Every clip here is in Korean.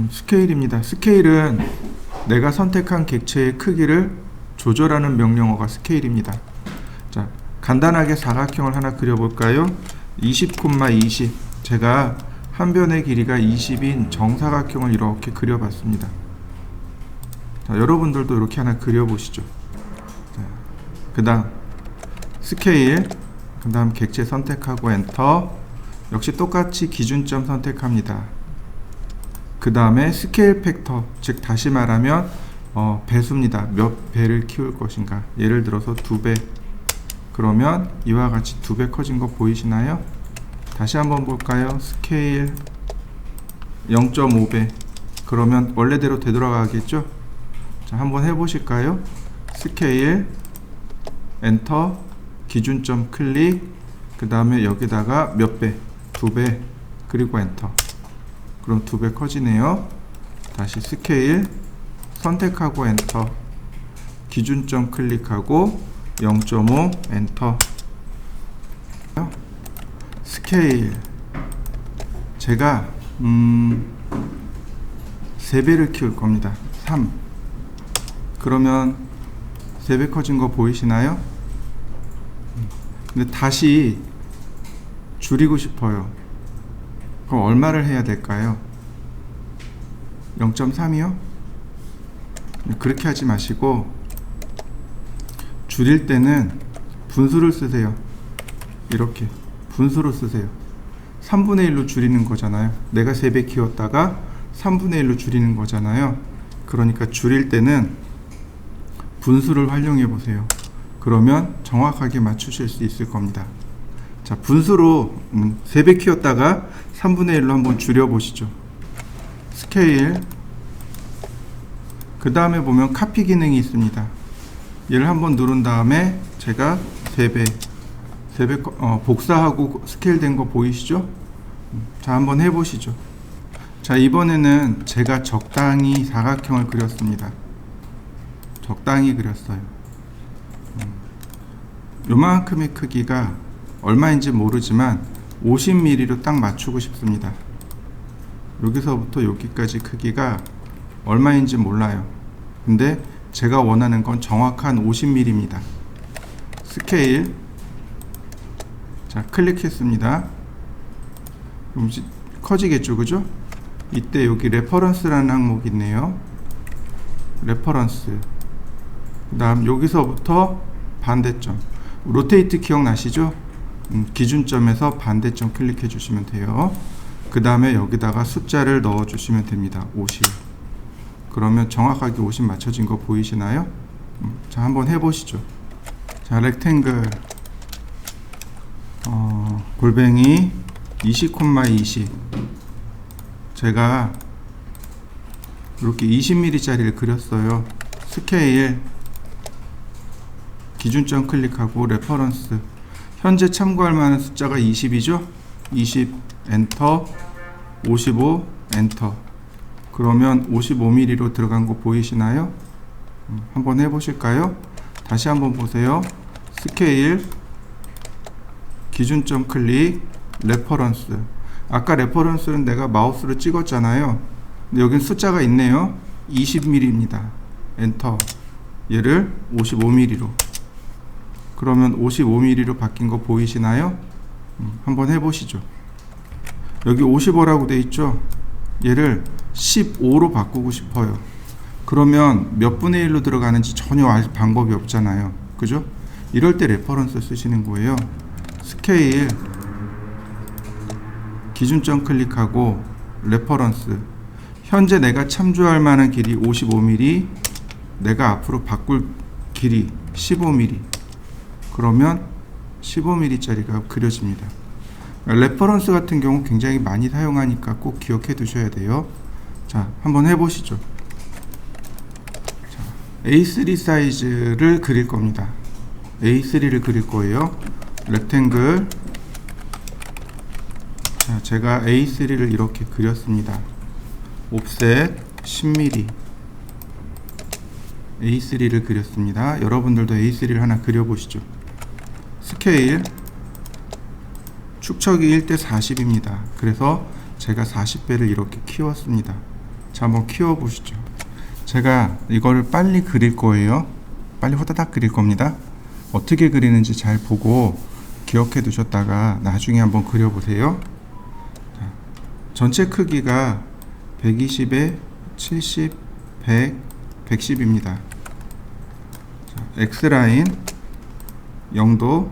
스케일입니다. 스케일은 내가 선택한 객체의 크기를 조절하는 명령어가 스케일입니다. 자, 간단하게 사각형을 하나 그려볼까요? 20,20 제가 한 변의 길이가 20인 정사각형을 이렇게 그려봤습니다. 자, 여러분들도 이렇게 하나 그려보시죠. 그 다음 스케일, 그 다음 객체 선택하고 엔터. 역시 똑같이 기준점 선택합니다. 그 다음에 스케일 팩터, 즉 다시 말하면 배수입니다. 몇 배를 키울 것인가. 예를 들어서 2배. 그러면 이와 같이 2배 커진 거 보이시나요? 다시 한번 볼까요? 스케일 0.5배. 그러면 원래대로 되돌아가겠죠? 자, 한번 해보실까요? 스케일 엔터, 기준점 클릭, 그 다음에 여기다가 몇 배, 2배, 그리고 엔터. 그럼 2배 커지네요. 다시 스케일 선택하고 엔터, 기준점 클릭하고 0.5 엔터. 스케일 제가 3배를 키울 겁니다. 3. 그러면 3배 커진 거 보이시나요? 근데 다시 줄이고 싶어요. 그럼 얼마를 해야 될까요? 0.3이요? 그렇게 하지 마시고 줄일 때는 분수를 쓰세요. 이렇게 분수로 쓰세요. 3분의 1로 줄이는 거잖아요. 내가 3배 키웠다가 3분의 1로 줄이는 거잖아요. 그러니까 줄일 때는 분수를 활용해 보세요. 그러면 정확하게 맞추실 수 있을 겁니다. 자, 분수로 3배 키웠다가 3분의 1로 한번 줄여 보시죠. 스케일, 그 다음에 보면 카피 기능이 있습니다. 얘를 한번 누른 다음에 제가 3배 복사하고 스케일 된 거 보이시죠? 자, 한번 해보시죠. 자, 이번에는 제가 적당히 사각형을 그렸습니다. 적당히 그렸어요. 요만큼의 크기가 얼마인지 모르지만 50mm로 딱 맞추고 싶습니다. 여기서부터 여기까지 크기가 얼마인지 몰라요. 근데 제가 원하는 건 정확한 50mm입니다. 스케일, 자, 클릭했습니다. 그럼 커지겠죠, 그죠? 이때 여기 레퍼런스라는 항목이 있네요. 레퍼런스. 그 다음 여기서부터 반대점. 로테이트 기억나시죠? 기준점에서 반대점 클릭해 주시면 돼요. 그 다음에 여기다가 숫자를 넣어 주시면 됩니다. 50. 그러면 정확하게 50 맞춰진 거 보이시나요? 자, 한번 해보시죠. 자, 렉탱글 골뱅이 20,20 제가 이렇게 20mm 짜리를 그렸어요. 스케일 기준점 클릭하고 레퍼런스, 현재 참고할 만한 숫자가 20이죠? 20 엔터, 55 엔터. 그러면 55mm로 들어간 거 보이시나요? 한번 해보실까요? 다시 한번 보세요. 스케일 기준점 클릭, 레퍼런스. 아까 레퍼런스는 내가 마우스로 찍었잖아요. 근데 여긴 숫자가 있네요. 20mm입니다. 엔터. 얘를 55mm로. 그러면 55mm로 바뀐 거 보이시나요? 한번 해보시죠. 여기 55라고 돼 있죠? 얘를 15로 바꾸고 싶어요. 그러면 몇 분의 1로 들어가는지 전혀 알 방법이 없잖아요. 그죠? 이럴 때 레퍼런스 쓰시는 거예요. 스케일 기준점 클릭하고 레퍼런스, 현재 내가 참조할 만한 길이 55mm, 내가 앞으로 바꿀 길이 15mm. 그러면 15mm 짜리가 그려집니다. 레퍼런스 같은 경우 굉장히 많이 사용하니까 꼭 기억해 두셔야 돼요. 자, 한번 해보시죠. 자, A3 사이즈를 그릴 겁니다. A3를 그릴 거예요. 렉탱글. 자, 제가 A3를 이렇게 그렸습니다. 옵셋 10mm A3를 그렸습니다. 여러분들도 A3를 하나 그려보시죠. 스케일 축척이 1대 40입니다. 그래서 제가 40배를 이렇게 키웠습니다. 자, 한번 키워 보시죠. 제가 이거를 빨리 그릴 거예요. 빨리 호다닥 그릴 겁니다. 어떻게 그리는지 잘 보고 기억해 두셨다가 나중에 한번 그려 보세요. 전체 크기가 120에 70, 100, 110입니다. X라인 0도,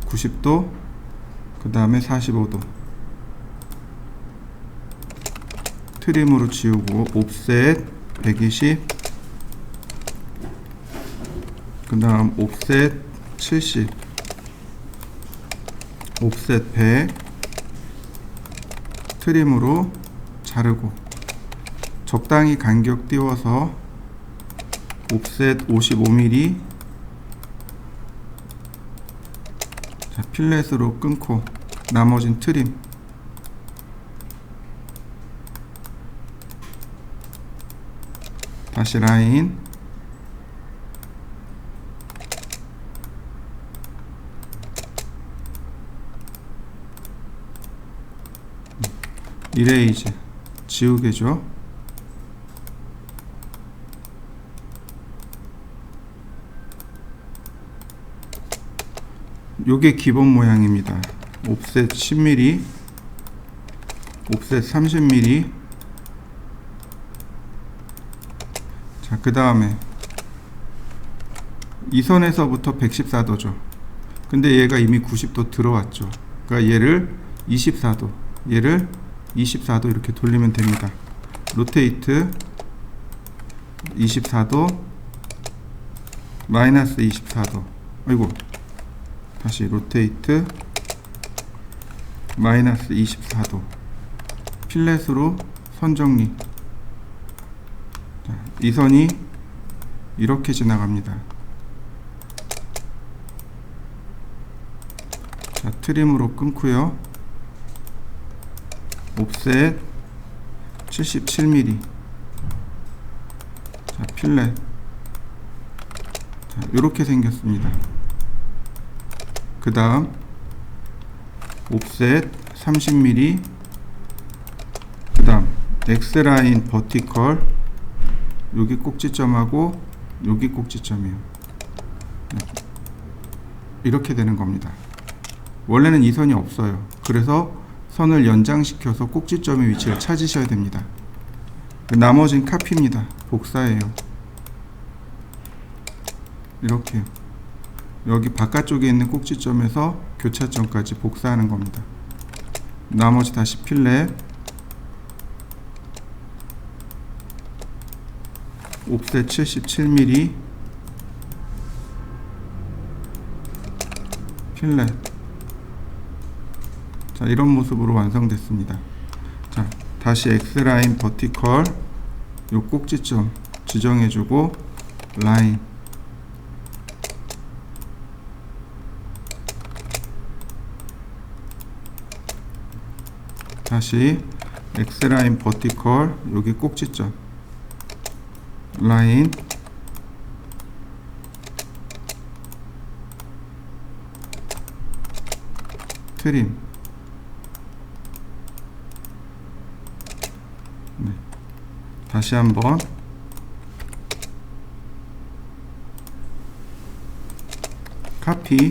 90도, 그 다음에 45도. 트림으로 지우고 옵셋 120, 그 다음 옵셋 70, 옵셋 100, 트림으로 자르고 적당히 간격 띄워서 옵셋 55mm, 자, 필렛으로 끊고 나머진 트림. 다시 라인 이레이즈 지우개죠. 요게 기본 모양입니다. 옵셋 10mm, 옵셋 30mm. 자, 그 다음에 이 선에서부터 114도죠. 근데 얘가 이미 90도 들어왔죠. 그러니까 얘를 24도, 얘를 24도 이렇게 돌리면 됩니다. 로테이트 24도, 마이너스 24도. 아이고, 다시 로테이트 마이너스 24도. 필렛으로 선 정리. 자, 이 선이 이렇게 지나갑니다. 자, 트림으로 끊고요. 옵셋 77mm. 자, 필렛. 자, 이렇게 생겼습니다. 그 다음 옵셋 30mm, 그 다음 X라인 버티컬, 여기 꼭지점하고 여기 꼭지점이에요. 이렇게 되는 겁니다. 원래는 이 선이 없어요. 그래서 선을 연장시켜서 꼭지점의 위치를 찾으셔야 됩니다. 나머지는 카피입니다. 복사예요. 이렇게 여기 바깥쪽에 있는 꼭지점에서 교차점까지 복사하는 겁니다. 나머지 다시 필렛, 옵셋 77mm, 필렛. 자, 이런 모습으로 완성됐습니다. 자, 다시 X라인 버티컬, 요 꼭지점 지정해주고 라인, 다시 X라인 버티컬, 여기 꼭지점 라인, 트림. 네. 다시 한번 카피,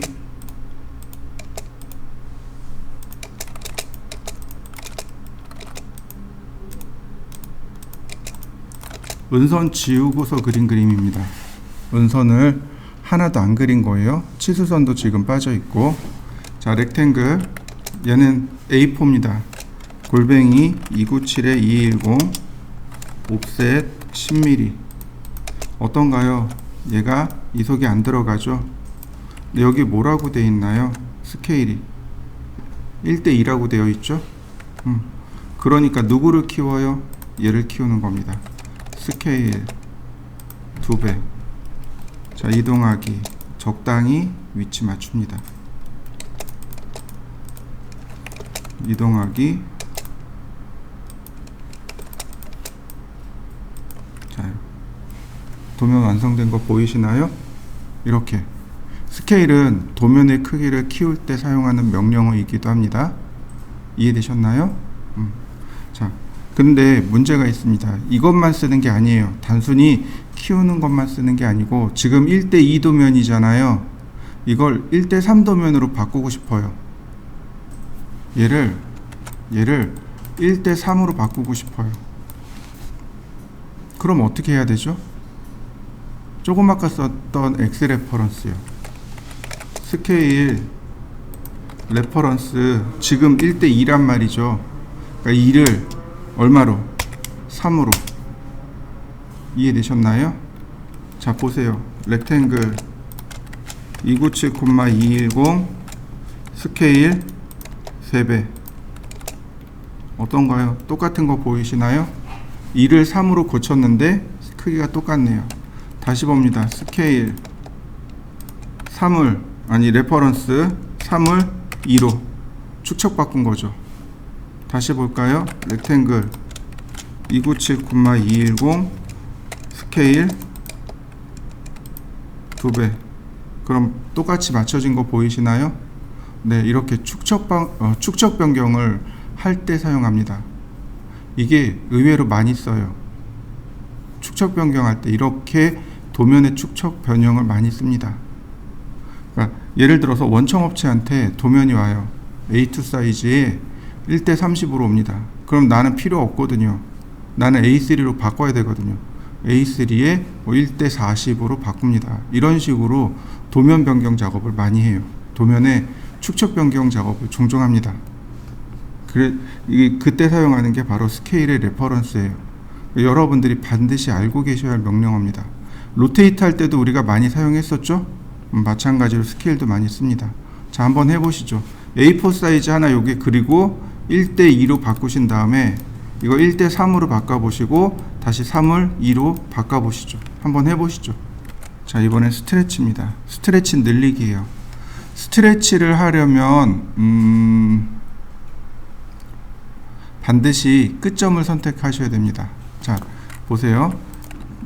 은선 지우고서 그린 그림입니다. 은선을 하나도 안 그린 거예요. 치수선도 지금 빠져 있고. 자, 렉탱글, 얘는 A4입니다. 골뱅이 297에 210, 옵셋 10mm. 어떤가요? 얘가 이속이 안 들어가죠. 근데 여기 뭐라고 되어 있나요? 스케일이 1:2라고 되어 있죠. 그러니까 누구를 키워요? 얘를 키우는 겁니다. 스케일 2배. 자, 이동하기 적당히 위치 맞춥니다. 이동하기. 자, 도면 완성된 거 보이시나요? 이렇게. 스케일은 도면의 크기를 키울 때 사용하는 명령어이기도 합니다. 이해되셨나요? 자, 근데 문제가 있습니다. 이것만 쓰는 게 아니에요. 단순히 키우는 것만 쓰는 게 아니고 지금 1대2 도면이잖아요. 이걸 1대3 도면으로 바꾸고 싶어요. 얘를 1대3으로 바꾸고 싶어요. 그럼 어떻게 해야 되죠? 조금 아까 썼던 X 레퍼런스요. 스케일 레퍼런스 지금 1대2란 말이죠. 그러니까 2를 얼마로? 3으로. 이해되셨나요? 자, 보세요. 렉탱글 297,210 스케일 3배. 어떤가요? 똑같은 거 보이시나요? 2를 3으로 고쳤는데 크기가 똑같네요. 다시 봅니다. 스케일 3을 레퍼런스 3을 2로 축척 바꾼 거죠. 다시 볼까요? 렉탱글 297,210 스케일 2배. 그럼 똑같이 맞춰진 거 보이시나요? 네, 이렇게 축척 변경을 할 때 사용합니다. 이게 의외로 많이 써요. 축척 변경할 때 이렇게 도면의 축척 변형을 많이 씁니다. 그러니까 예를 들어서 원청 업체한테 도면이 와요. A2 사이즈에 1대30으로 옵니다. 그럼 나는 필요 없거든요. 나는 A3로 바꿔야 되거든요. A3에 1대40으로 바꿉니다. 이런 식으로 도면 변경 작업을 많이 해요. 도면의 축척 변경 작업을 종종 합니다. 그때 사용하는 게 바로 스케일의 레퍼런스예요. 여러분들이 반드시 알고 계셔야 할 명령어입니다. 로테이트 할 때도 우리가 많이 사용했었죠? 마찬가지로 스케일도 많이 씁니다. 자, 한번 해보시죠. A4 사이즈 하나 여기 그리고 1대2로 바꾸신 다음에 이거 1대3으로 바꿔보시고 다시 3을 2로 바꿔보시죠. 한번 해보시죠. 자, 이번엔 스트레치입니다. 스트레치 늘리기예요. 스트레치를 하려면 반드시 끝점을 선택하셔야 됩니다. 자, 보세요.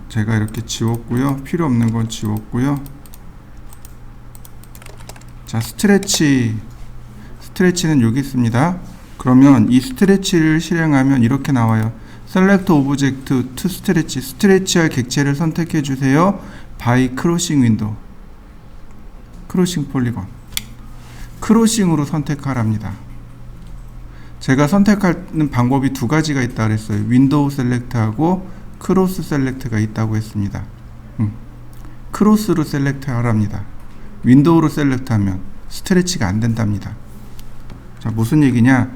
제가 이렇게 지웠고요. 필요 없는 건 지웠고요. 자, 스트레치는 여기 있습니다. 그러면 이 스트레치를 실행하면 이렇게 나와요. Select Object to Stretch. 스트레치할 객체를 선택해 주세요. by Crossing Window. 크로싱 폴리건. 크로싱으로 선택하랍니다. 제가 선택하는 방법이 두 가지가 있다 그랬어요. 윈도우 셀렉트하고 크로스 셀렉트가 있다고 했습니다. 크로스로 셀렉트 하랍니다. 윈도우로 셀렉트하면 스트레치가 안 된답니다. 자, 무슨 얘기냐?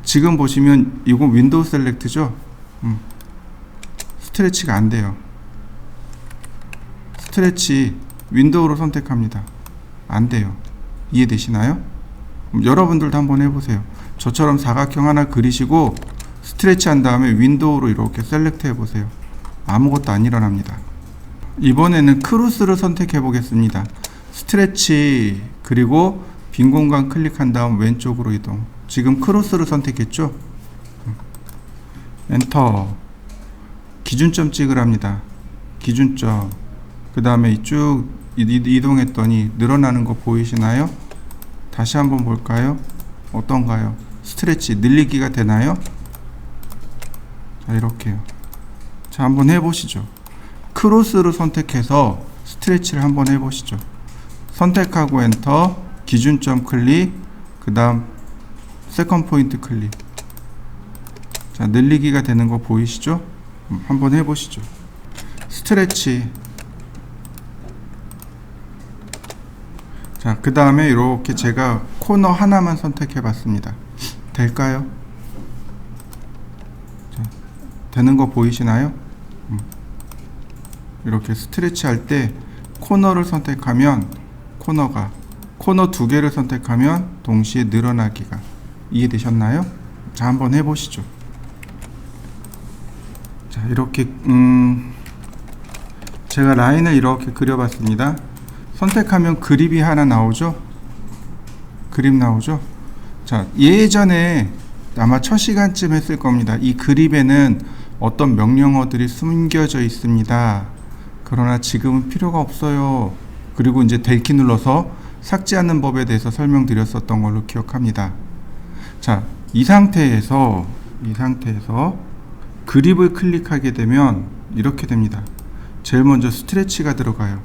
지금 보시면 이거 윈도우 셀렉트죠? 스트레치가 안 돼요. 스트레치 윈도우로 선택합니다. 안 돼요. 이해되시나요? 여러분들도 한번 해보세요. 저처럼 사각형 하나 그리시고 스트레치 한 다음에 윈도우로 이렇게 셀렉트 해보세요. 아무것도 안 일어납니다. 이번에는 크로스를 선택해 보겠습니다. 스트레치 그리고 빈 공간 클릭한 다음 왼쪽으로 이동. 지금 크로스를 선택했죠? 엔터. 기준점 찍으랍니다. 기준점. 그 다음에 쭉 이동했더니 늘어나는 거 보이시나요? 다시 한번 볼까요? 어떤가요? 스트레치 늘리기가 되나요? 자, 이렇게요. 자, 한번 해보시죠. 크로스를 선택해서 스트레치를 한번 해보시죠. 선택하고 엔터, 기준점 클릭, 그 다음 세컨 포인트 클릭. 자, 늘리기가 되는 거 보이시죠? 한번 해보시죠. 스트레치. 자, 그 다음에 이렇게 제가 코너 하나만 선택해 봤습니다. 될까요? 자, 되는 거 보이시나요? 이렇게 스트레치 할 때 코너를 선택하면 코너 두 개를 선택하면 동시에 늘어나기가. 이해되셨나요? 자, 한번 해보시죠. 자, 이렇게 제가 라인을 이렇게 그려봤습니다. 선택하면 그립이 하나 나오죠? 그립 나오죠? 자, 예전에 아마 첫 시간쯤 했을 겁니다. 이 그립에는 어떤 명령어들이 숨겨져 있습니다. 그러나 지금은 필요가 없어요. 그리고 이제 델키 눌러서 삭제하는 법에 대해서 설명드렸었던 걸로 기억합니다. 자, 이 상태에서 그립을 클릭하게 되면 이렇게 됩니다. 제일 먼저 스트레치가 들어가요.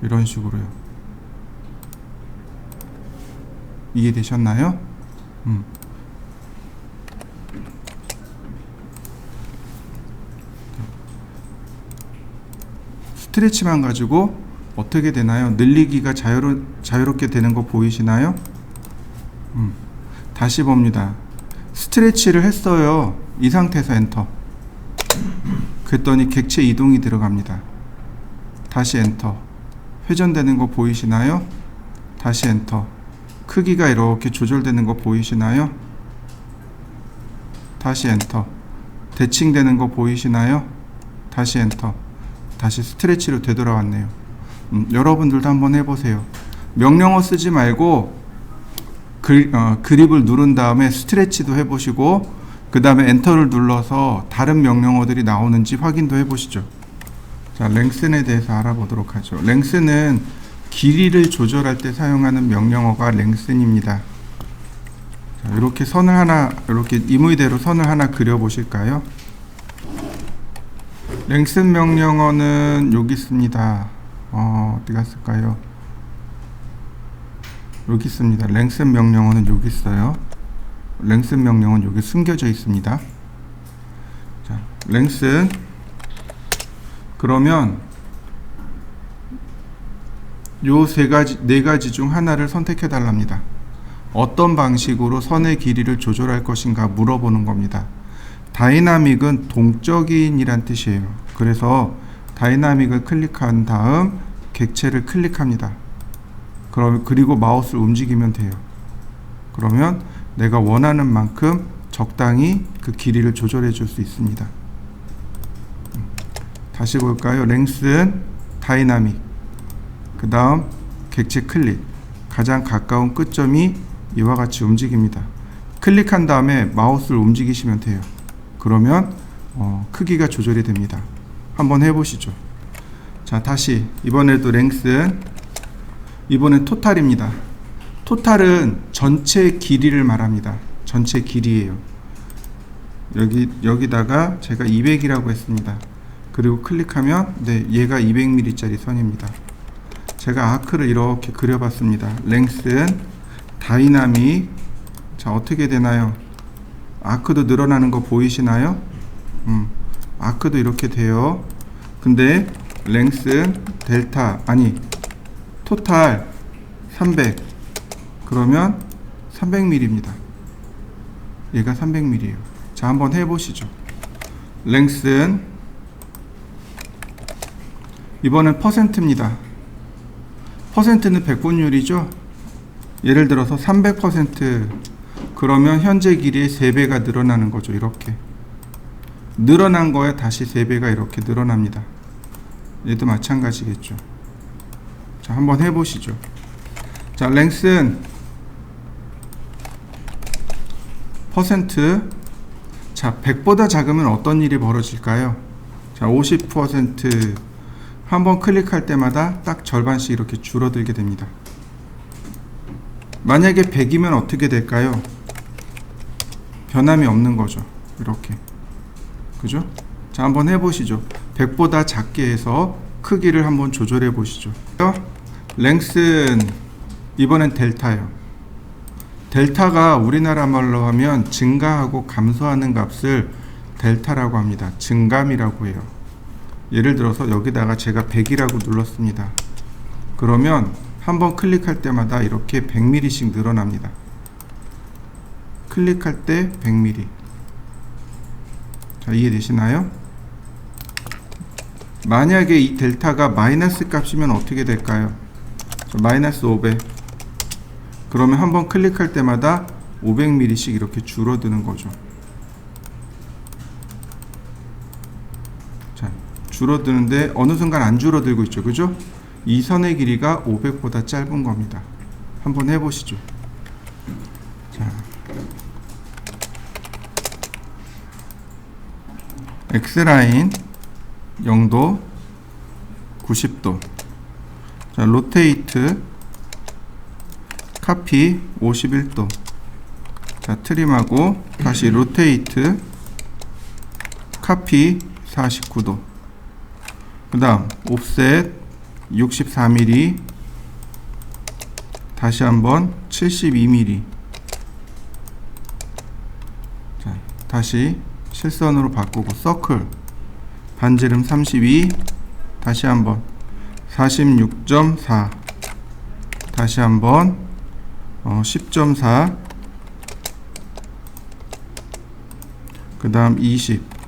이런 식으로요. 이해되셨나요? 스트레치만 가지고 어떻게 되나요? 늘리기가 자유롭게 되는 거 보이시나요? 다시 봅니다. 스트레치를 했어요. 이 상태에서 엔터. 그랬더니 객체 이동이 들어갑니다. 다시 엔터. 회전되는 거 보이시나요? 다시 엔터. 크기가 이렇게 조절되는 거 보이시나요? 다시 엔터. 대칭되는 거 보이시나요? 다시 엔터. 다시 스트레치로 되돌아왔네요. 여러분들도 한번 해보세요. 명령어 쓰지 말고 그립을 누른 다음에 스트레치도 해보시고 그 다음에 엔터를 눌러서 다른 명령어들이 나오는지 확인도 해보시죠. 자, 랭슨에 대해서 알아보도록 하죠. 랭슨은 길이를 조절할 때 사용하는 명령어가 랭슨입니다. 자, 이렇게 선을 하나, 이렇게 임의대로 선을 하나 그려보실까요? 랭슨 명령어는 여기 있습니다. 어디 갔을까요? 여기 있습니다. 랭슨 명령어는 여기 있어요. 랭슨 명령은 여기 숨겨져 있습니다. 자, 랭슨. 그러면 요 네 가지 중 하나를 선택해 달랍니다. 어떤 방식으로 선의 길이를 조절할 것인가 물어보는 겁니다. 다이나믹은 동적인이란 뜻이에요. 그래서 다이나믹을 클릭한 다음 객체를 클릭합니다. 그리고 마우스를 움직이면 돼요. 그러면 내가 원하는 만큼 적당히 그 길이를 조절해 줄 수 있습니다. 다시 볼까요? 랭슨, 다이나믹, 그 다음 객체 클릭. 가장 가까운 끝점이 이와 같이 움직입니다. 클릭한 다음에 마우스를 움직이시면 돼요. 그러면 크기가 조절이 됩니다. 한번 해보시죠. 자, 다시 이번에도 랭슨. 이번엔 토탈입니다. 토탈은 전체 길이를 말합니다. 전체 길이에요. 여기다가 제가 200이라고 했습니다. 그리고 클릭하면 네, 얘가 200mm 짜리 선입니다. 제가 아크를 이렇게 그려봤습니다. 랭슨, 다이나믹. 자, 어떻게 되나요? 아크도 늘어나는 거 보이시나요? 아크도 이렇게 돼요. 근데 랭슨, 델타, 아니 토탈 300. 그러면 300mm입니다. 얘가 300mm예요. 자, 한번 해보시죠. 랭슨. 이번엔 퍼센트입니다. 퍼센트는 백분율이죠. 예를 들어서 300%. 그러면 현재 길이의 3배가 늘어나는 거죠. 이렇게 늘어난 거에 다시 3배가 이렇게 늘어납니다. 얘도 마찬가지겠죠. 자, 한번 해보시죠. 자, 랭슨 퍼센트. 자, 100보다 작으면 어떤 일이 벌어질까요? 자, 50%. 한번 클릭할 때마다 딱 절반씩 이렇게 줄어들게 됩니다. 만약에 100이면 어떻게 될까요? 변함이 없는 거죠. 이렇게. 그죠? 자, 한번 해보시죠. 100보다 작게 해서 크기를 한번 조절해 보시죠. 랭슨. 이번엔 델타요. 델타가 우리나라 말로 하면 증가하고 감소하는 값을 델타라고 합니다. 증감이라고 해요. 예를 들어서 여기다가 제가 100이라고 눌렀습니다. 그러면 한번 클릭할 때마다 이렇게 100mm씩 늘어납니다. 클릭할 때 100mm. 자, 이해되시나요? 만약에 이 델타가 마이너스 값이면 어떻게 될까요? 자, 마이너스 500. 그러면 한번 클릭할 때마다 500mm씩 이렇게 줄어드는 거죠. 자, 줄어드는데 어느 순간 안 줄어들고 있죠. 그죠? 이 선의 길이가 500보다 짧은 겁니다. 한번 해보시죠. 자, X라인 0도 90도. 자, 로테이트 카피 51도. 자, 트림하고 다시 로테이트 카피 49도. 그 다음 옵셋 64mm, 다시 한번 72mm. 자, 다시 실선으로 바꾸고 서클 반지름 32, 다시 한번 46.4, 다시 한번 10.4, 그 다음 20.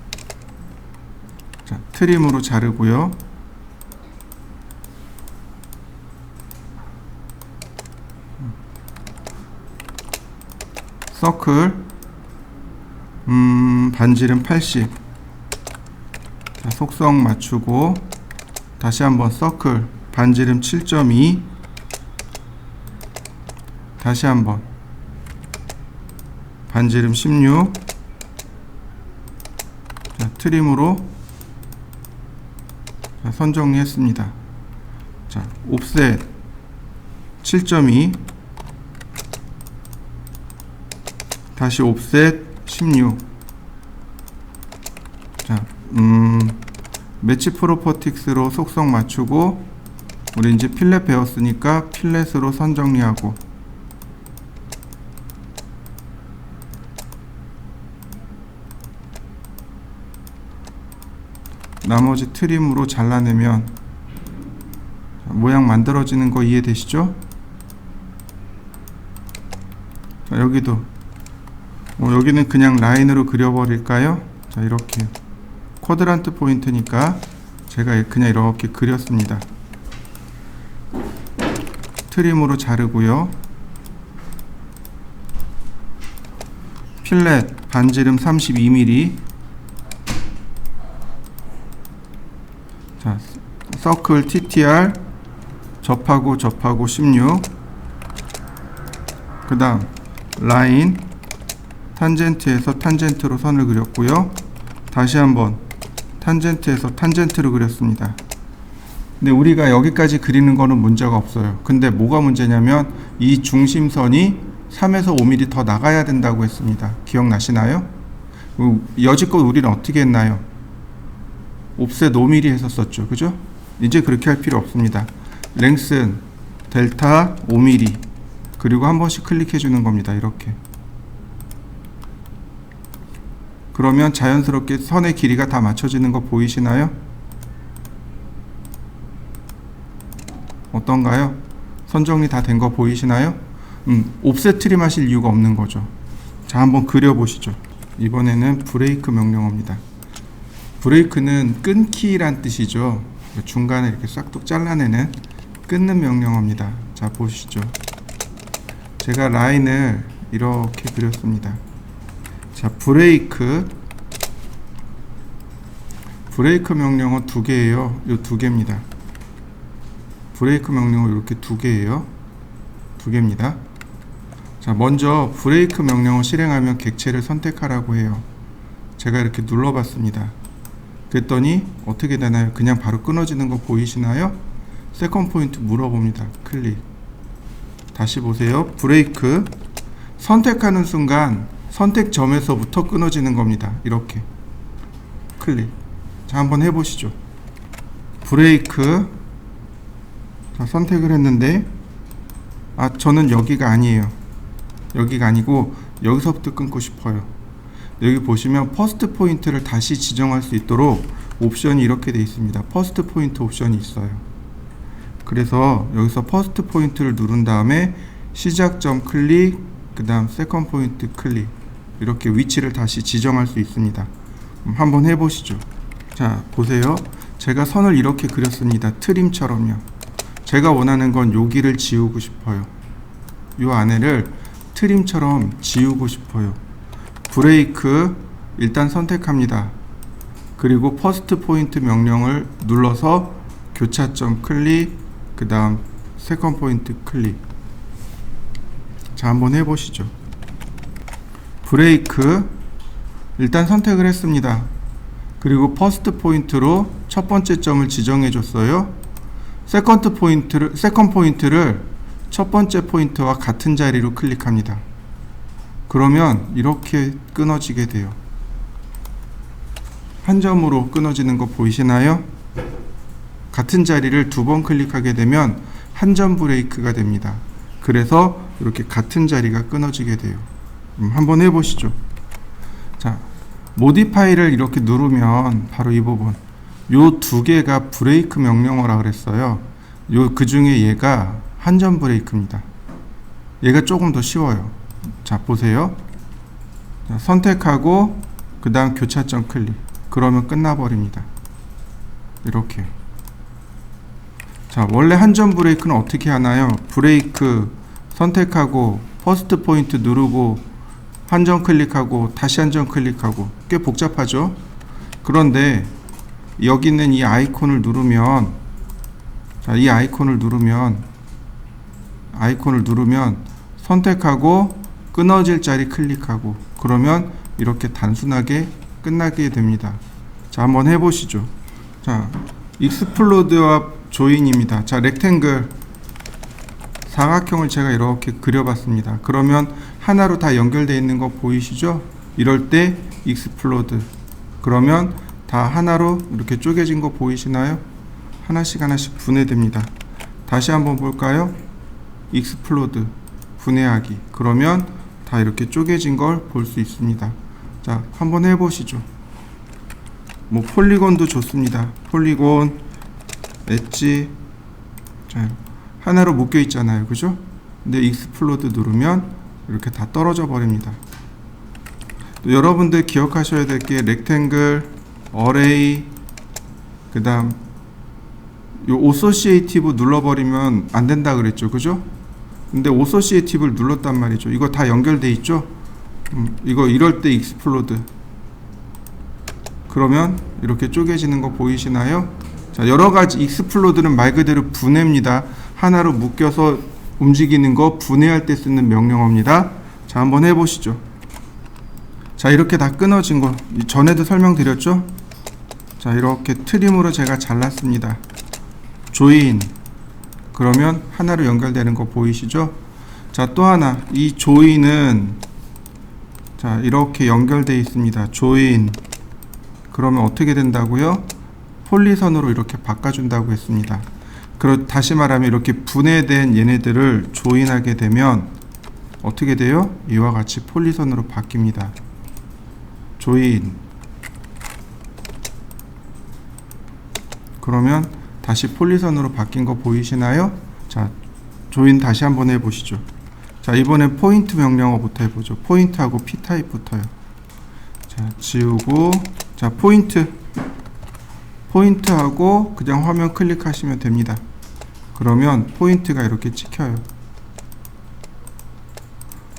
자, 트림으로 자르고요. 서클 반지름 80. 자, 속성 맞추고 다시 한번 서클 반지름 7.2, 다시 한번 반지름 16. 자, 트림으로 자, 선 정리했습니다. 자, 옵셋 7.2, 다시 옵셋 16. 자, 매치 프로퍼틱스로 속성 맞추고, 우리 이제 필렛 배웠으니까 필렛으로 선 정리하고, 나머지 트림으로 잘라내면 모양 만들어지는 거 이해되시죠? 자, 여기도 여기는 그냥 라인으로 그려버릴까요? 자, 이렇게 쿼드란트 포인트니까 제가 그냥 이렇게 그렸습니다. 트림으로 자르고요. 필렛 반지름 32mm. 자, 서클 TTR 접하고 16. 그 다음 라인 탄젠트에서 탄젠트로 선을 그렸고요. 다시 한번 탄젠트에서 탄젠트로 그렸습니다. 근데 우리가 여기까지 그리는 거는 문제가 없어요. 근데 뭐가 문제냐면 이 중심선이 3에서 5mm 더 나가야 된다고 했습니다. 기억나시나요? 여지껏 우리는 어떻게 했나요? 옵셋 5mm 했었었죠. 그죠? 이제 그렇게 할 필요 없습니다. 랭슨 델타 5mm, 그리고 한 번씩 클릭해 주는 겁니다. 이렇게. 그러면 자연스럽게 선의 길이가 다 맞춰지는 거 보이시나요? 어떤가요? 선 정리 다 된 거 보이시나요? 옵셋 트림 하실 이유가 없는 거죠. 자, 한번 그려보시죠. 이번에는 브레이크 명령어입니다. 브레이크는 끊기란 뜻이죠. 중간에 이렇게 싹둑 잘라내는 끊는 명령어입니다. 자, 보시죠. 제가 라인을 이렇게 그렸습니다. 자, 브레이크 명령어 두 개예요. 요 두 개입니다. 브레이크 명령어 이렇게 두 개예요. 두 개입니다. 자, 먼저 브레이크 명령어 실행하면 객체를 선택하라고 해요. 제가 이렇게 눌러봤습니다. 그랬더니 어떻게 되나요? 그냥 바로 끊어지는 거 보이시나요? 세컨 포인트 물어봅니다. 클릭. 다시 보세요. 브레이크 선택하는 순간 선택점에서부터 끊어지는 겁니다. 이렇게 클릭. 자, 한번 해보시죠. 브레이크. 자, 선택을 했는데 저는 여기가 아니에요. 여기가 아니고 여기서부터 끊고 싶어요. 여기 보시면 퍼스트 포인트를 다시 지정할 수 있도록 옵션이 이렇게 되어 있습니다. 퍼스트 포인트 옵션이 있어요. 그래서 여기서 퍼스트 포인트를 누른 다음에 시작점 클릭, 그 다음 세컨 포인트 클릭, 이렇게 위치를 다시 지정할 수 있습니다. 한번 해보시죠. 자, 보세요. 제가 선을 이렇게 그렸습니다. 트림처럼요. 제가 원하는 건 여기를 지우고 싶어요. 이 안에를 트림처럼 지우고 싶어요. 브레이크 일단 선택합니다. 그리고 퍼스트 포인트 명령을 눌러서 교차점 클릭, 그 다음 세컨 포인트 클릭. 자, 한번 해보시죠. 브레이크 일단 선택을 했습니다. 그리고 퍼스트 포인트로 첫 번째 점을 지정해 줬어요. 세컨 포인트를 첫 번째 포인트와 같은 자리로 클릭합니다. 그러면 이렇게 끊어지게 돼요. 한 점으로 끊어지는 거 보이시나요? 같은 자리를 두 번 클릭하게 되면 한 점 브레이크가 됩니다. 그래서 이렇게 같은 자리가 끊어지게 돼요. 한번 해보시죠. 자, 모디파이를 이렇게 누르면 바로 이 부분, 요 두 개가 브레이크 명령어라 그랬어요. 그 중에 얘가 한 점 브레이크입니다. 얘가 조금 더 쉬워요. 자, 보세요. 자, 선택하고 그 다음 교차점 클릭. 그러면 끝나버립니다. 이렇게. 자, 원래 한 점 브레이크는 어떻게 하나요? 브레이크 선택하고 퍼스트 포인트 누르고 한 점 클릭하고 다시 한 점 클릭하고, 꽤 복잡하죠? 그런데 여기 있는 이 아이콘을 누르면, 자, 이 아이콘을 누르면 선택하고 끊어질 자리 클릭하고, 그러면 이렇게 단순하게 끝나게 됩니다. 자, 한번 해보시죠. 자, 익스플로드와 조인입니다. 자, 렉탱글 사각형을 제가 이렇게 그려봤습니다. 그러면 하나로 다 연결되어 있는 거 보이시죠? 이럴 때 익스플로드, 그러면 다 하나로 이렇게 쪼개진 거 보이시나요? 하나씩 하나씩 분해됩니다. 다시 한번 볼까요? 익스플로드, 분해하기, 그러면 다 이렇게 쪼개진 걸 볼 수 있습니다. 자, 한번 해보시죠. 뭐 폴리곤도 좋습니다. 폴리곤, 엣지, 자, 하나로 묶여 있잖아요, 그죠? 근데 익스플로드 누르면 이렇게 다 떨어져 버립니다. 또 여러분들 기억하셔야 될 게 렉탱글, 어레이, 그 다음 요 오소시에이티브 눌러버리면 안 된다 그랬죠, 그죠? 근데 오소시에이티브를 눌렀단 말이죠. 이거 다 연결돼 있죠? 이거 이럴 때 익스플로드, 그러면 이렇게 쪼개지는 거 보이시나요? 자, 여러가지 익스플로드는 말 그대로 분해입니다. 하나로 묶여서 움직이는 거 분해할 때 쓰는 명령어입니다. 자, 한번 해보시죠. 자, 이렇게 다 끊어진 거 전에도 설명드렸죠? 자, 이렇게 트림으로 제가 잘랐습니다. 조인, 그러면 하나로 연결되는 거 보이시죠? 자, 또 하나, 이 조인은 자, 이렇게 연결되어 있습니다. 조인, 그러면 어떻게 된다고요? 폴리선으로 이렇게 바꿔준다고 했습니다. 다시 말하면 이렇게 분해된 얘네들을 조인하게 되면 어떻게 돼요? 이와 같이 폴리선으로 바뀝니다. 조인, 그러면 다시 폴리선으로 바뀐 거 보이시나요? 자, 조인 다시 한번 해보시죠. 자, 이번엔 포인트 명령어부터 해보죠. 포인트하고 P타입부터요. 자, 지우고, 자, 포인트하고 그냥 화면 클릭하시면 됩니다. 그러면 포인트가 이렇게 찍혀요.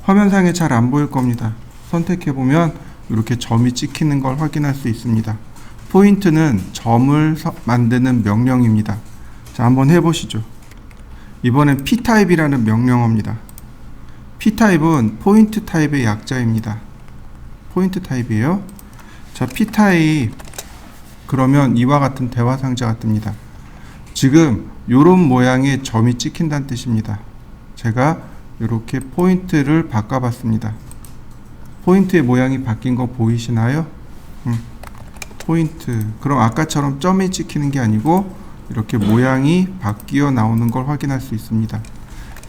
화면상에 잘 안 보일 겁니다. 선택해보면 이렇게 점이 찍히는 걸 확인할 수 있습니다. 포인트는 점을 만드는 명령입니다. 자, 한번 해보시죠. 이번엔 P타입이라는 명령어입니다. P타입은 포인트 타입의 약자입니다. 포인트 타입이에요. 자, P타입, 그러면 이와 같은 대화 상자가 뜹니다. 지금 이런 모양의 점이 찍힌다는 뜻입니다. 제가 이렇게 포인트를 바꿔봤습니다. 포인트의 모양이 바뀐 거 보이시나요? 포인트, 그럼 아까처럼 점이 찍히는 게 아니고 이렇게 모양이 바뀌어 나오는 걸 확인할 수 있습니다.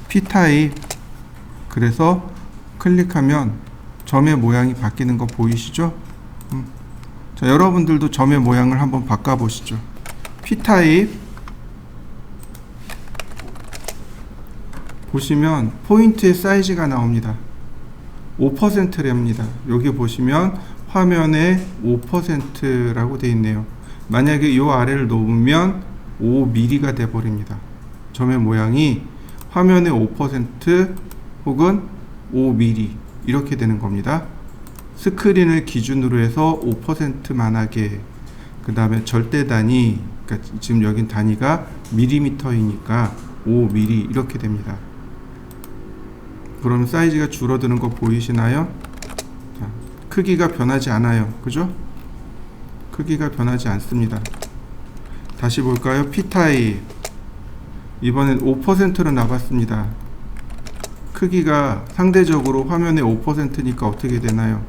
P타입, 그래서 클릭하면 점의 모양이 바뀌는 거 보이시죠? 자, 여러분들도 점의 모양을 한번 바꿔보시죠. P타입 보시면 포인트의 사이즈가 나옵니다. 5%랍니다. 여기 보시면 화면에 5%라고 되어 있네요. 만약에 이 아래를 놓으면 5mm가 돼 버립니다. 점의 모양이 화면의 5% 혹은 5mm 이렇게 되는 겁니다. 스크린을 기준으로 해서 5%만 하게, 그 다음에 절대 단위, 그러니까 지금 여긴 단위가 밀리미터이니까 5mm 이렇게 됩니다. 그럼 사이즈가 줄어드는 거 보이시나요? 자, 크기가 변하지 않아요. 그죠? 크기가 변하지 않습니다. 다시 볼까요? P타입, 이번엔 5%로 나갔습니다. 크기가 상대적으로 화면의 5%니까 어떻게 되나요?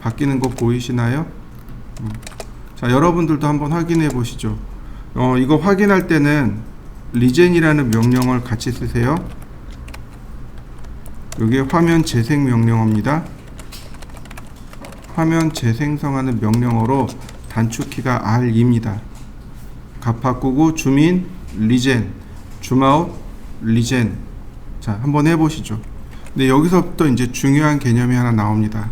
바뀌는 거 보이시나요? 자, 여러분들도 한번 확인해 보시죠. 이거 확인할 때는 리젠이라는 명령을 같이 쓰세요. 이게 화면 재생 명령어입니다. 화면 재생성하는 명령어로 단축키가 R입니다. 값 바꾸고 줌인, 리젠, 줌아웃, 리젠. 자, 한번 해보시죠. 근데 여기서부터 이제 중요한 개념이 하나 나옵니다.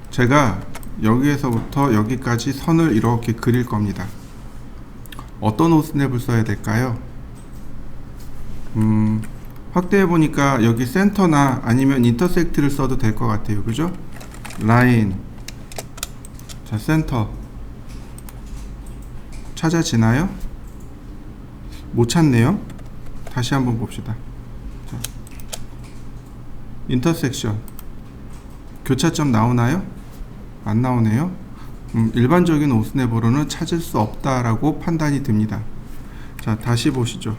제가 여기에서부터 여기까지 선을 이렇게 그릴 겁니다. 어떤 오스냅을 써야 될까요? 확대해 보니까 여기 센터나 아니면 인터섹트를 써도 될 것 같아요. 그죠? 라인. 자, 센터. 찾아지나요? 못 찾네요. 다시 한번 봅시다. 자, 인터섹션. 교차점 나오나요? 안 나오네요. 일반적인 오스냅으로는 찾을 수 없다라고 판단이 듭니다. 자, 다시 보시죠.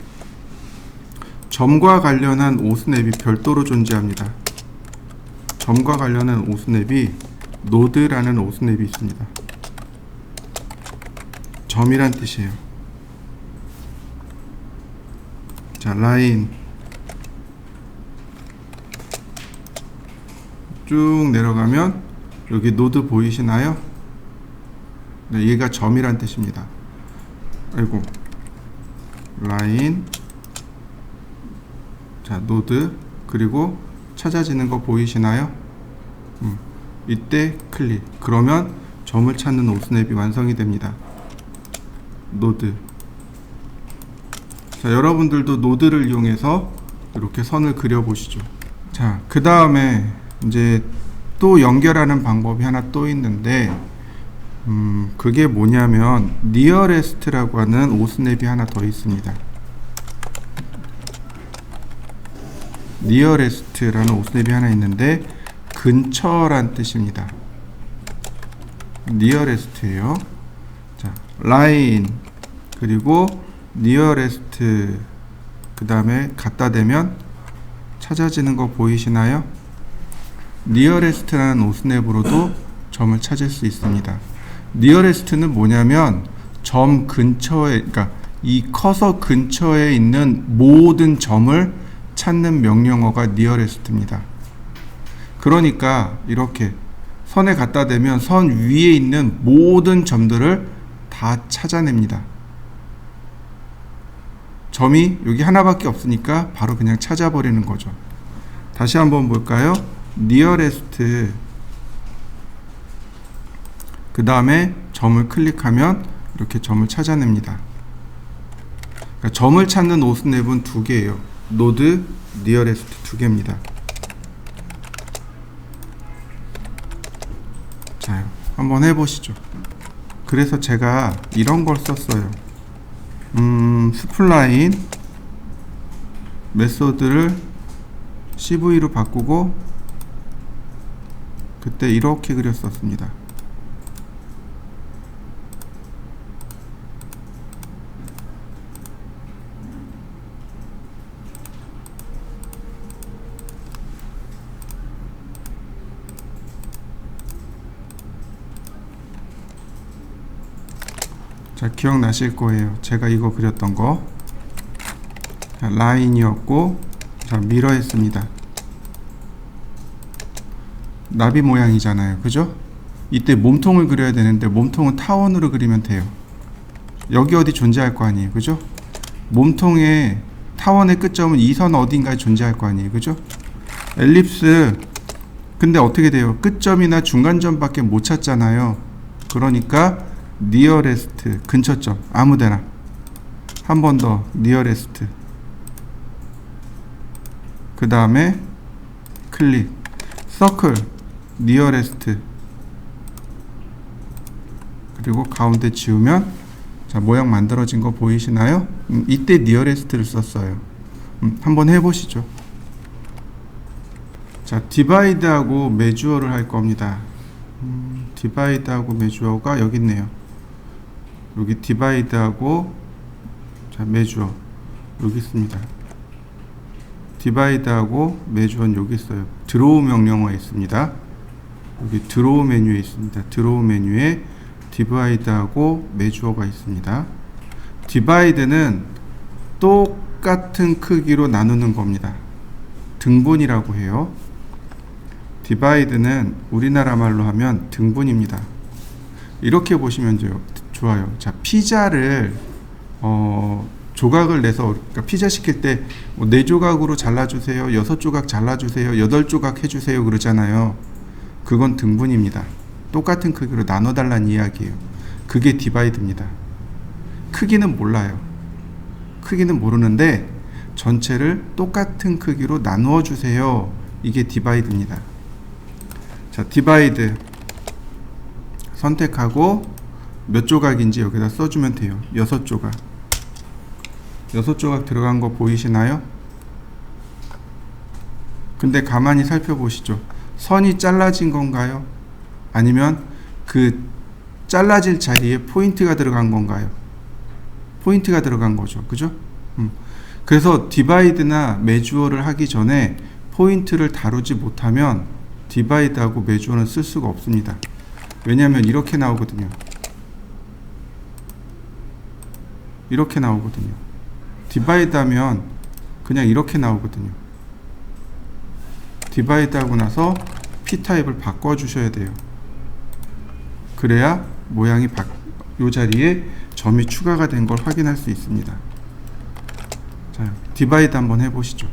점과 관련한 오스냅이 별도로 존재합니다. 점과 관련한 오스냅이 노드라는 오스냅이 있습니다. 점이란 뜻이에요. 자, 라인 쭉 내려가면 여기 노드 보이시나요? 네, 얘가 점이란 뜻입니다. 아이고, 라인, 자, 노드, 그리고 찾아지는 거 보이시나요? 이때 클릭. 그러면 점을 찾는 오스냅이 완성이 됩니다. 노드. 자, 여러분들도 노드를 이용해서 이렇게 선을 그려 보시죠. 자, 그 다음에 이제 또 연결하는 방법이 하나 또 있는데, 그게 뭐냐면 니어레스트라고 하는 오스냅이 하나 더 있습니다. 니어레스트라는 오스냅이 하나 있는데 근처란 뜻입니다. 니어레스트예요. 자, 라인, 그리고 니어레스트, 그 다음에 갖다 대면 찾아지는 거 보이시나요? 니어레스트라는 오스냅으로도 점을 찾을 수 있습니다. 니어레스트는 뭐냐면 점 근처에, 그러니까 이 커서 근처에 있는 모든 점을 찾는 명령어가 니어레스트입니다. 그러니까 이렇게 선에 갖다 대면 선 위에 있는 모든 점들을 다 찾아냅니다. 점이 여기 하나밖에 없으니까 바로 그냥 찾아버리는 거죠. 다시 한번 볼까요? 니어레스트, 그 다음에 점을 클릭하면 이렇게 점을 찾아냅니다. 그러니까 점을 찾는 오스냅은 두 개예요. 노드, 니어레스트 두 개입니다. 자, 한번 해보시죠. 그래서 제가 이런 걸 썼어요. 스플라인 메소드를 CV로 바꾸고 그때 이렇게 그렸었습니다. 자, 기억나실 거예요. 제가 이거 그렸던 거. 자, 라인이었고, 자, 미러 했습니다. 나비 모양이잖아요. 그죠? 이때 몸통을 그려야 되는데 몸통은 타원으로 그리면 돼요. 여기 어디 존재할 거 아니에요. 그죠? 몸통의 타원의 끝점은 이 선 어딘가에 존재할 거 아니에요. 그죠? 엘립스, 근데 어떻게 돼요? 끝점이나 중간점밖에 못 찾잖아요. 그러니까 니어레스트, 근처점, 아무데나. 한 번 더 니어레스트, 그 다음에 클릭, 서클, 니어레스트, 그리고 가운데 지우면, 자, 모양 만들어진 거 보이시나요? 이때 니어레스트를 썼어요. 한번 해보시죠. 자, 디바이드하고 메주어를 할 겁니다. 디바이드하고 메주어가 여기 있네요. 여기 디바이드하고, 자, 메주어 여기 있습니다. 디바이드하고 메주어는 여기 있어요. 드로우 명령어에 있습니다. 여기 드로우 메뉴에 있습니다. 드로우 메뉴에 디바이드하고 메주어가 있습니다. 디바이드는 똑같은 크기로 나누는 겁니다. 등분이라고 해요. 디바이드는 우리나라 말로 하면 등분입니다. 이렇게 보시면 좋아요. 자, 피자를 조각을 내서, 그러니까 피자 시킬 때 뭐 4조각으로 잘라주세요, 6조각 잘라주세요, 8조각 해주세요 그러잖아요. 그건 등분입니다. 똑같은 크기로 나눠달라는 이야기예요. 그게 디바이드입니다. 크기는 몰라요. 크기는 모르는데 전체를 똑같은 크기로 나누어 주세요. 이게 디바이드입니다. 자, 디바이드 선택하고 몇 조각인지 여기다 써주면 돼요. 6조각. 6조각 들어간 거 보이시나요? 근데 가만히 살펴보시죠. 선이 잘라진 건가요? 아니면 그 잘라질 자리에 포인트가 들어간 건가요? 포인트가 들어간 거죠. 그죠? 그래서 디바이드나 메주어를 하기 전에 포인트를 다루지 못하면 디바이드하고 메주어는 쓸 수가 없습니다. 왜냐하면 이렇게 나오거든요. 이렇게 나오거든요. 디바이드 하면 그냥 이렇게 나오거든요. 디바이드 하고 나서 P타입을 바꿔주셔야 돼요. 그래야 모양이 이 자리에 점이 추가가 된 걸 확인할 수 있습니다. 자, 디바이드 한번 해보시죠.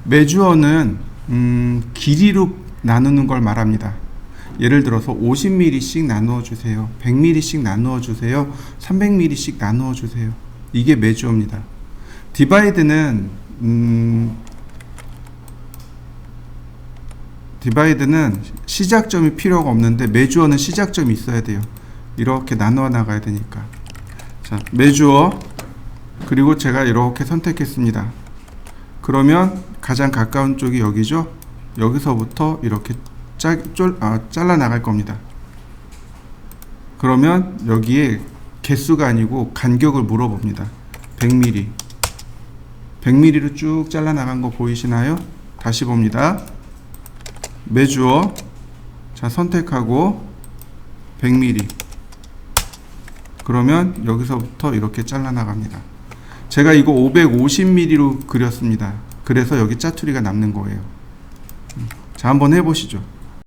메주어는 길이로 나누는 걸 말합니다. 예를 들어서 50mm씩 나누어 주세요, 100mm씩 나누어 주세요, 300mm씩 나누어 주세요. 이게 메주어입니다. 디바이드는 시작점이 필요가 없는데 메주어는 시작점이 있어야 돼요. 이렇게 나누어 나가야 되니까. 자, 메주어, 그리고 제가 이렇게 선택했습니다. 그러면 가장 가까운 쪽이 여기죠. 여기서부터 이렇게 잘라 나갈 겁니다. 그러면 여기에 개수가 아니고 간격을 물어봅니다. 100mm. 100mm로 쭉 잘라 나간 거 보이시나요? 다시 봅니다. 메주어, 자, 선택하고 100mm. 그러면 여기서부터 이렇게 잘라 나갑니다. 제가 이거 550mm로 그렸습니다. 그래서 여기 짜투리가 남는 거예요. 자, 한번 해보시죠.